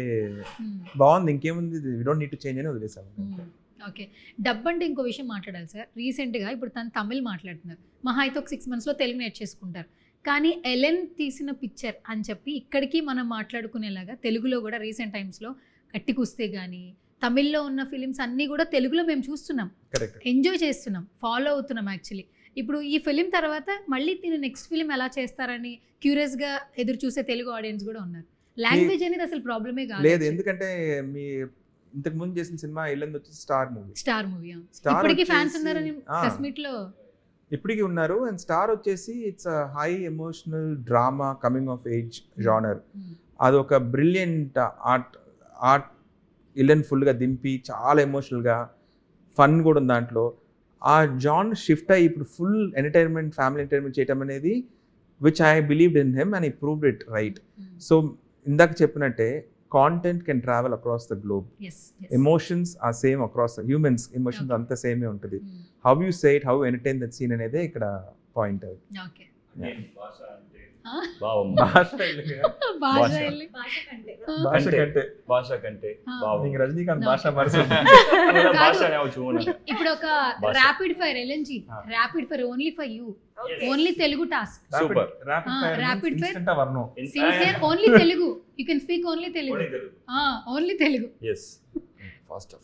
బాగుంది, ఇంకేముంది, we don't need to change అని వదిలేసాము. ఓకే. డబ్ అంటే ఇంకో విషయం మాట్లాడాలి సార్. రీసెంట్గా ఇప్పుడు తను తమిళ్ మాట్లాడుతున్నారు, మహా అయితే ఒక 6 monthsలో తెలుగు నేర్చేసుకుంటారు. కానీ ఎలెన్ తీసిన పిక్చర్ అని చెప్పి ఇక్కడికి మనం మాట్లాడుకునేలాగా తెలుగులో కూడా రీసెంట్ టైమ్స్లో గట్టి కుస్తే కానీ తమిళ్లో ఉన్న ఫిలిమ్స్ అన్నీ కూడా తెలుగులో మేము చూస్తున్నాం, ఎంజాయ్ చేస్తున్నాం, ఫాలో అవుతున్నాం. యాక్చువల్లీ ఇప్పుడు ఈ ఫిలిం తర్వాత మళ్ళీ తిని నెక్స్ట్ ఫిలిం ఎలా చేస్తారని క్యూరియస్గా ఎదురు చూసే తెలుగు ఆడియన్స్ కూడా ఉన్నారు. లాంగ్వేజ్ అనేది అసలు ప్రాబ్లమే లేదు, ఎందుకంటే మీ ఇంతకు ముందు చేసిన సినిమా ఇల్లంది వచ్చి స్టార్ మూవీ ఇప్పటికీ ఫ్యాన్స్ ఉన్నారని ప్రెస్ మీట్ లో ఇప్పటికీ ఉన్నారు. అండ్ స్టార్ వచ్చేసి it's high emotional drama coming of age genre. అదొక బ్రిలియంట్ ఆర్ట్ ఇల్లన్ ఫుల్గా దింపి చాలా ఎమోషనల్గా ఫన్ కూడా ఉంది దాంట్లో. ఆ జాన్ షిఫ్ట్ అయ్యి ఇప్పుడు ఫుల్ ఎంటర్టైన్మెంట్, ఫ్యామిలీ ఎంటర్టైన్మెంట్ చేయటం అనేది which I believed in him and I proved it right. So ఇందాక చెప్పినట్టే content can travel across the globe. Emotions are same across humans, emotions అంతా సేమే ఉంటుంది. How you say it, how entertain that scene అనేదే ఇక్కడ point. Rajinikanth ఇప్పుడు ఒక rapid fire LNG, rapid fire only for you, only Telugu task. Super. Rapid fire sincere only Telugu, you can speak only Telugu, only Telugu. yes faster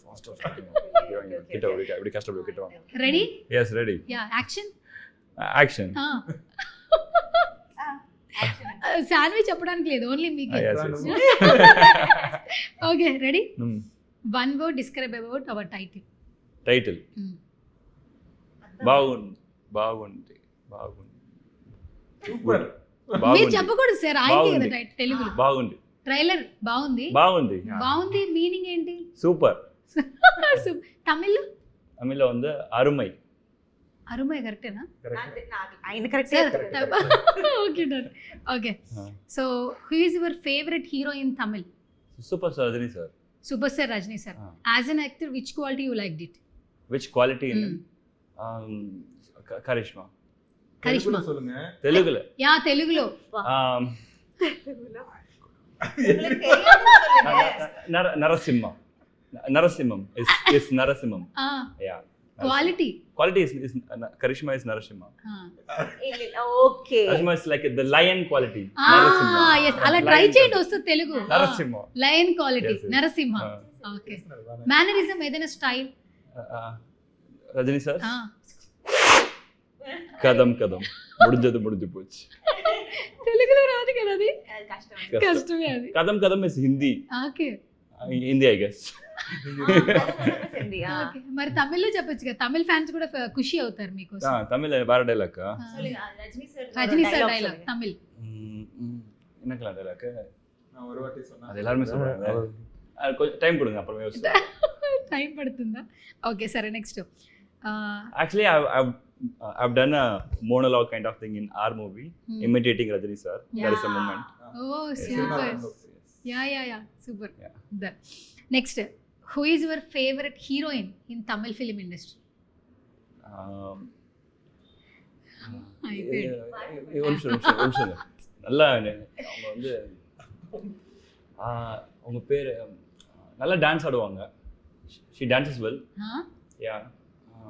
get over it every customer get on. Ready? Yes, ready. Yeah, action. Sanvi చెప్పడానికి లేదు, only మీకే. Okay, ready? One word describe about our title. బాగుంది మీరు చెప్పకూడదు sir, ఆయనకే కదా title తెలుగులో. బాగుంది. ట్రైలర్ బాగుంది. మీనింగ్ ఏంటి? సూపర్. తమిళ్లో வந்து అరుమై. అరుమై కరెక్టేనా? ఆయన కరెక్టే. Okay done. Okay, so who is your favourite hero in Tamil? Superstar Rajini sir. As an actor, which quality you liked it? Which quality in charisma. తెలుగులో? యా, తెలుగులో. Narasimham is Narasimham. Yeah. Quality is Karishma is Narasimha. Okay. Karishma is like the lion quality. Yes, అలా try చేయండి వస్తుంది Telugu. Narasimha. Lion quality. Narasimha. Okay. Mannerism ఏదైనా style? Rajani sir కదం ముడిజు pouch. తెలుగులో రాదు కదా అది, కష్టమే అది. కదం is Hindi. Okay. Hindi I guess. మరి తమిళ్లో చెప్పొచ్చు కదా, తమిళ్ ఫ్యాన్స్ కూడా ఖుషి అవుతారు మీకోసం. తమిళ్ வேற dialogue. Rajini sir dialogue Tamil என்னக்கல டயலாக் ஒரு வாட்டி சொன்னா அது எல்லாரும் சொல்றாங்க. கொஞ்சம் டைம் கொடுங்க, அப்புறம் யோசிச்சு. టైం పడుతుందా? ఓకే సరే, next. Actually I've done a monologue kind of thing in our movie, imitating Rajini sir. There is a moment. Oh, super. Yeah, super. Done. Next, who is your favorite heroine in Tamil film industry? நல்லா அவங்க வந்து அவங்க பேர் நல்லா dance ఆడుவாங்க. she dances well. Yeah.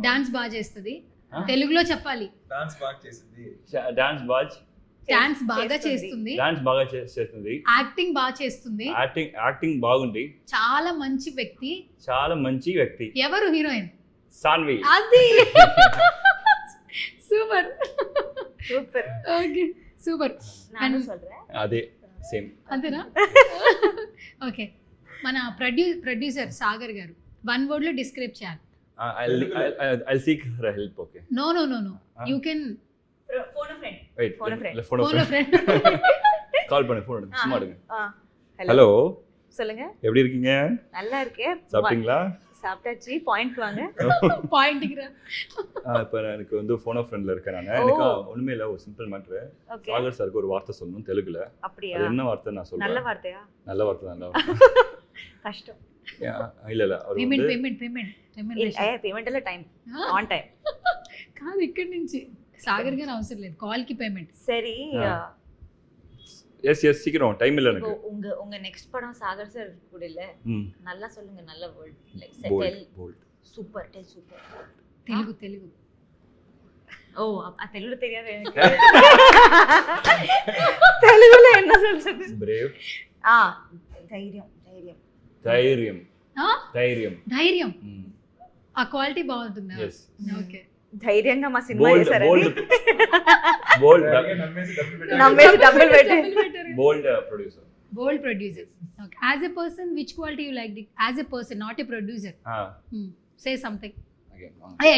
Dance బాగా చేస్తుంది. తెలుగులో చెప్పాలి. డాన్స్ బాగా డాన్స్ బాగా చేస్తుంది. చేస్తుంది, డాన్స్ బాగా చేస్తుంది, యాక్టింగ్ బాగా చేస్తుంది, యాక్టింగ్ బాగుంది, చాలా మంచి వ్యక్తి. చాలా మంచి వ్యక్తి. ఎవరు హీరోయిన్? సాన్వి. అది సూపర్ సూపర్. Okay super. నాను சொல்றேன். అదే సేమ్. అంతేనా? ఓకే, మన ప్రొడ్యూసర్ సాగర్ గారు వన్ వర్డ్ లో డిస్క్రైబ్ చేయాలి. I'll seek her help. Okay. No you can phone friend. Wait. Phone a friend. Phone a phone friend. Friend. Call பண்ணு, ஃபோன் எடுங்க, சும்மா எடுங்க. ஹலோ. ஹலோ, சொல்லுங்க. எப்படி இருக்கீங்க? நல்லா இருக்கேன். சாப்பிட்டீங்களா? சாப்பிட்டாச்சு. பாயிண்ட் வாங்க. பாயிண்ட்க்கு இப்போ எனக்கு வந்து ஃபோன் ஃப்ரெண்ட்ல இருக்கேன் நான். எனக்கு ஒண்ணுமே இல்ல, ஒரு சிம்பிள் மேட்டர். ஓகே. சாகர் சாருக்கு ஒரு வார்த்தை சொல்லணும் தெலுங்குல. அப்படியா? அது என்ன வார்த்தை நான் சொல்றேன். நல்ல வார்த்தையா? நல்ல வார்த்தை, நல்ல வார்த்தை. கஷ்டம். இல்ல அவர் పేమెంట్ పేమెంట్ అలా టైం ఆన్ టైం కాదు, ఇక్కడ నుంచి సాగర్ గారు అవసరం లేదు, కాల్ కి పేమెంట్. சரி. எஸ் சீக்கிரம், டைம் இல்ல எனக்கு. உங்க நெக்ஸ்ட் படம் சாகர் சார் கூட இல்ல, நல்லா சொல்லுங்க, நல்ல word like bold bold. Super, tell super. Telugu ஓ తెలుగు தெரியாது எனக்கு. తెలుగులో என்ன சொல்றது? బ్రేవ్. ధైర్యం. ధైర్యం. ఆ ధైర్యం. ధైర్యం. ఆ క్వాలిటీ బాగుంటుందా? Yes. ఓకే. ధైర్యంగా మా సినిమా బోల్డ్ చేశారండి. బోల్డ్ నమ్మేసి డబ్బులు పెట్టి. Bold producer. Bold producer. Okay. As a person which quality you like as a person, not a producer? Say something.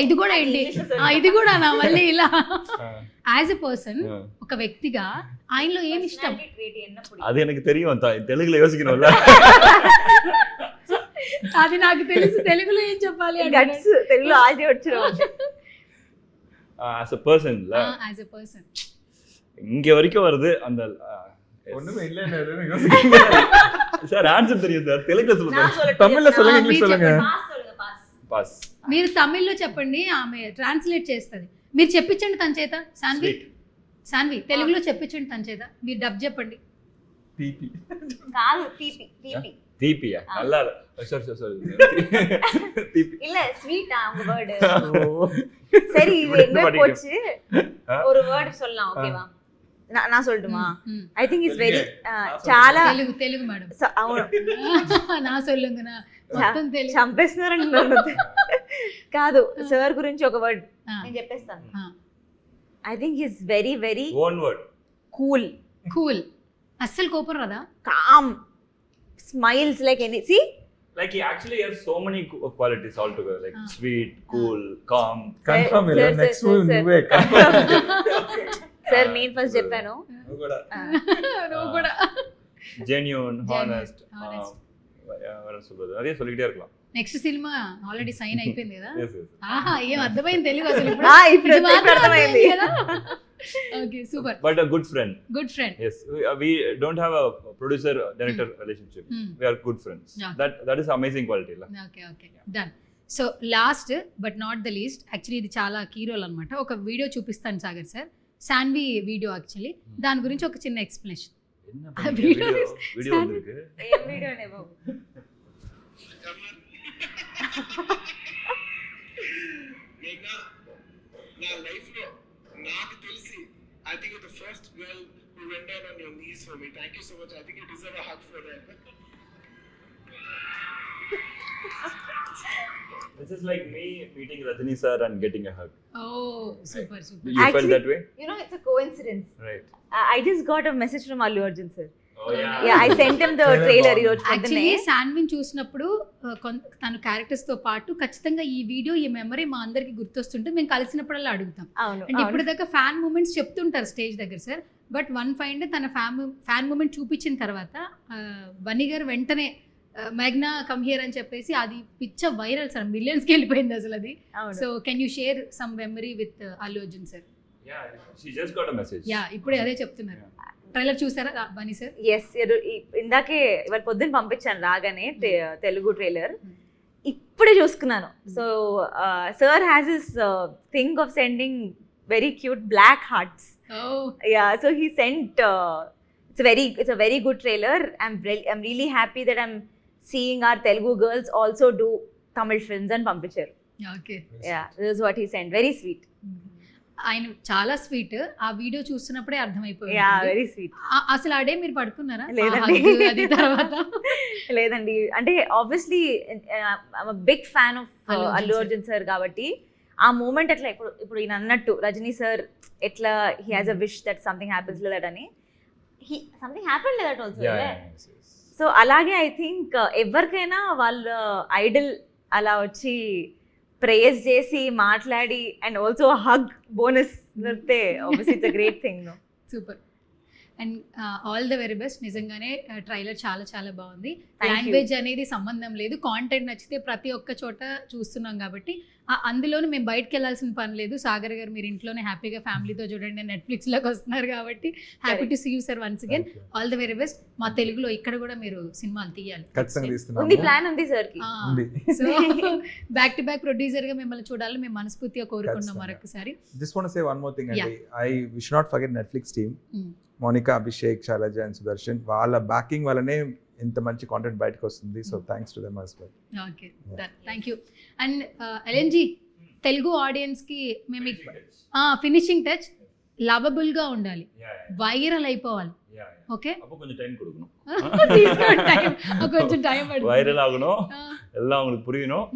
ఇది కూడా ఏంటి, ఇది కూడా నా మళ్ళీ ఇలా యాజ్ ఎ పర్సన్, ఒక వ్యక్తిగా ఆయనలో ఏమి ఇష్టం? అది నాకు తెలియం, తెలుగులో యోసిக்கணும்ல. అది నాకు తెలుసు, తెలుగులో ఏం చెప్పాలి అంటే గట్స్ తెలుగులో ఆల్రెడీ వచ్చారు. as a person ல యాజ్ ఎ పర్సన్ இங்க வரைக்கும் வருது அந்த ஒண்ணுமே இல்ல சார். ஆன்சர் தெரியும் சார், தெலுங்குல சொல்லுங்க. தமிழ்ல சொல்லுங்க, இங்கிலீஷ் சொல்லுங்க. పాస్. మీరు తమిళ్లో చెప్పండి, ఆమె ట్రాన్స్లేట్ చేస్తుంది. మీరు చెప్పించండి తన చేత. సాన్వి తెలుగులో చెప్పించండి తన చేత, మీరు డబ్ చెప్పండి. తీపి కాదు, తీపి. தீபியா? நல்லா சாரி தீபி இல்ல ஸ்வீட்டா உங்க வேர்ட். சரி, இது எங்க போச்சு? ஒரு வேர்ட் சொல்லலாம், ஓகேவா? நான் சொல்லட்டுமா? ఐ థింక్ ఇట్స్ వెరీ చాలా తెలుగు మేడం. అవును. నా సొల్లుంగనా మొత్తం తెలుగు చంపేస్తున్నారండి నన్ను. కాదు, సార్ గురించి ఒక వర్డ్ నేను చెప్పేస్తాను. I think his very very one word. Cool. అస్సలు కోపం రాదా? Calm, smiles like any, see, like he actually has so many qualities all together, like sweet, cool, calm. Confirm ಇಲ್ಲ, నెక్స్ట్ మూవీ నువ్వే sir నేను first చెప్పాను. నువ్వు కూడా genuine, honest. சொல்றது அதே சொல்லிட்டே இருக்கலாம். నెక్స్ట్ సినిమా ఆల్రెడీ సైన్ అయిపోయింది కదా? Yes. ఆహా, ఏం అర్థమైంది తెలుగు అసలు ఇప్పుడు? ఇప్పుడు అర్థమైంది కదా? Okay, super. But a good friend. Good friend. Yes, we don't have a producer director relationship. We are good friends. Okay. That is amazing quality la. Okay done. So last but not the least, actually ఇది చాలా key role అనమాట. ఒక video చూపిస్తాను Sagar sir, Sanvi video actually. దాని గురించి ఒక చిన్న explanation. என்ன வீடியோ வந்திருக்கு? ఏం వీడియోనే బాబు? నా లైఫ్ లో నాకు తెలిసి I think you're the first girl who went down on your knees for me. Thank you so much. I think you deserve a hug for that. This is like me meeting Rajini sir and getting a hug. Oh, super. You felt that way? You know, it's a coincidence. Right. I just got a message from Allu Arjun sir. Oh yeah. Yeah, I sent him the trailer ఈ రోజు actually పొద్దున్నే. శాన్విన్ చూసినప్పుడు తన characters తో పాటు ఖచ్చితంగా ఈ video, ఈ మెమరీ మా అందరికి గుర్తొస్తుంటే మేము కలిసినప్పుడల్లా అడుగుతాం. అవును. అండ్ ఇప్పుడు దాకా ఫ్యాన్ మూమెంట్స్ చెప్తుంటారు స్టేజ్ దగ్గర సార్, బట్ వన్ ఫైండ్ తన ఫ్యాన్ మూమెంట్ చూపించిన తర్వాత బన్నీ గారు వెంటనే మేఘ్నా కమ్ హియర్ అని చెప్పేసి అది పిచ్చ వైరల్ సార్, మిలియన్స్కి వెళ్ళిపోయింది అసలు అది. So can you share some memory with Allu Arjun sir? Yeah, she just got a message. Yeah, ఇప్పుడే అదే చెప్తున్నారు. ట్రైలర్ చూసారా బన్నీ సార్? ఎస్, ఇందాకే ఇవాళ పొద్దున్న పంపించాను రాగానే తెలుగు ట్రైలర్, ఇప్పుడే చూసుకున్నాను. So sir has this thing of sending very cute black hearts. Yeah, so he sent, it's a very good trailer. I'm really happy that I'm seeing our Telugu girls also do Tamil films and పంపించారు. Okay. Yeah, this is what he sent. Very sweet. ఆయన చాలా sweet. ఆ video చూస్తున్నప్పుడే అర్థమైపోయింది. Yeah very sweet. అసలు ఆ day మీరు పడుకున్నారా? లేదండి. ఆ hug అది తర్వాత లేదండి, అంటే obviously big fan of Allu Arjun Allu sir. Arjun sir కాబట్టి ఆ మూమెంట్ అట్లా ఇప్పుడు ఈయన అన్నట్టు రజనీ సార్ ఎట్లా he has a wish that something happens that అని something happen that also. Yeah, yeah, yes, yes. So అలాగే ఐ థింక్ ఎవరికైనా వాళ్ళ ఐడల్ అలా వచ్చి ప్రేజ్ చేసి మాట్లాడి అండ్ ఆల్సో హగ్ బోనస్ దొరికితే obviously it's a great thing. Super. And all the very best. నిజంగానే ట్రైలర్ చాలా చాలా బాగుంది. Thank you. లాంగ్వేజ్ అనేది సంబంధం లేదు, కాంటెంట్ నచ్చితే ప్రతి ఒక్క చోట చూస్తున్నాం కాబట్టి అందులోనూ మేము బయటకు వెళ్ళాల్సిన పని లేదు. సాగర్ గారు మీరు ఇంట్లోనే హ్యాపీగా ఫ్యామిలీతో చూడండి, నెట్ఫ్లిక్స్లోకి వస్తున్నారు కాబట్టి happy to see you sir once again. All the very best. మా తెలుగులో ఇక్కడ కూడా మీరు సినిమాలు తీయాలి. ఖచ్చితంగా ఉంది, తీస్తున్నాము. ప్లాన్ ఉంది సార్ కి. ఉంది. సో బ్యాక్ టు బ్యాక్ ప్రొడ్యూసర్గా మిమ్మల్ని చూడాలని మేము మనస్ఫూర్తిగా కోరుకున్నాం ఖచ్చితంగా. మరొకసారి. Just want to say one more thing అండి. We should not forget Netflix team. Monica, Abhishek, Shailaja and Sudarshan వాళ్ళ బ్యాకింగ్ వల్లనే ఇంత మంచి కాంటెంట్ బయటకు వస్తుంది. So thanks to them as well. Okay, thank you. And LNG Telugu ఆడియన్స్కి మేము ఫినిషింగ్ టచ్ లవబుల్గా ఉండాలి, Yeah, yeah. వైరల్ అయిపోవాలి. Yeah, yeah. ఓకే, அப்போ கொஞ்சம் டைம் கொடுக்கணும். కొంచెం టైం வைரல் ஆகணும், எல்லாம் உங்களுக்கு புரியணும்,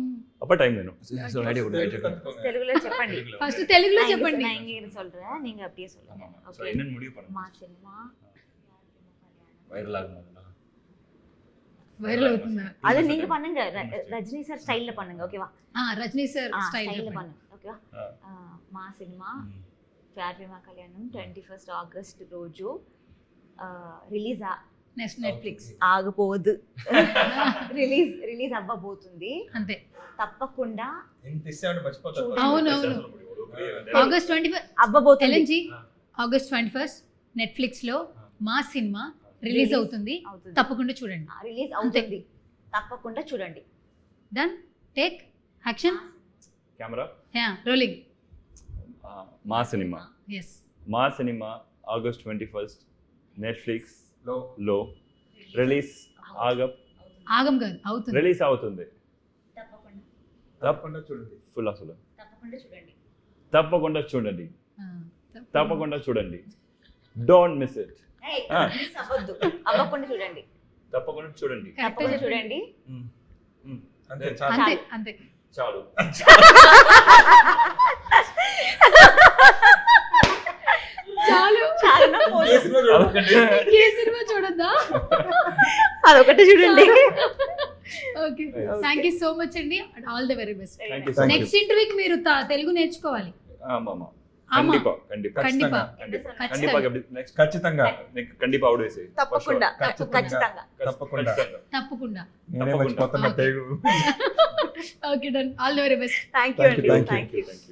அப்ப டைம் வேணும். So ஐடியா கொடுங்க, ஐடியா கொடுங்க. తెలుగులో చెప్పండి. ఫస్ట్ తెలుగులో చెప్పండి. நான் இங்க சொல்றேன், நீங்க அப்படியே சொல்லுங்க. So okay. என்னன்னு முடிவு பண்ணுங்க. మా సినిమా வைரல் ஆகணும். వైరల్ అవుతుందా? அது நீங்க பண்ணுங்க, ரஜினி சார் ஸ்டைல்ல பண்ணுங்க, ஓகேவா? రజనీ సార్ స్టైల్ல స్టైల్ பண்ணுங்க, ఓకేవా? మా సినిమా ప్యార్ ప్రేమ కళ్యాణం 21 ఆగస్ట్ రోజు రిలీజ్ నెక్స్ట్ నెట్ఫ్లిక్స్ ఆగబోదు. రిలీజ్ అవ్వబోతుంది. అంతే. తప్పకుండా ఇంత ఇస్తాడు మర్చిపోతారు. అవునవును. ఆగస్ట్ 21 అవ్వబోతుంది. ఎల్ఎన్జీ ఆగస్ట్ 21 నెట్ఫ్లిక్స్లో మా సినిమా రిలీజ్ అవుతుంది. అవుతుంది. తప్పకుండా చూడండి. రిలీజ్ అవుతుంది, తప్పకుండా చూడండి. Done, take action. Camera rolling. మా సినిమా ఎస్. మా సినిమా ఆగస్ట్ 21 నెట్ఫ్లిక్స్ లో రిలీజ్ ఆగం కాదు, అవుతుంది. రిలీజ్ అవుతుంది. తప్పకుండా తప్పకుండా చూడండి. ఫుల్ అసలు తప్పకుండా చూడండి. తప్పకుండా చూడండి, ఆ, తప్పకుండా చూడండి. Don't miss it. మిస్ అవ్వద్దు, అవ్వకుండా చూడండి. తప్పకుండా చూడండి. Correct తప్పకుండా చెప్పండి. చూడండి. అంతే చాలు. అంతే అంతే. చాలు. చాలు. చాలా పోదు. ఏ సినిమా చూడద్దా? అదొకటి చూడండి. Okay, thank you so much అండి. All the very best. Thank you so much. Next ఇంటర్వ్యూకి మీరు తెలుగు నేర్చుకోవాలి. ஆமா கண்டிப்பா கண்டிப்பா கண்டிப்பா. கண்டிப்பா நெக்ஸ்ட் ఖచ్చితంగా கண்டிப்பா అవుట్ వేసే తప్పకుండా ఖచ్చితంగా. తప్పకుండా. తప్పకుండా. నేనే మర్చిపోతున్నా Telugu. Okay, done. All the very best. Thank you Thank అండి. you, thank you. Thank you. Thank you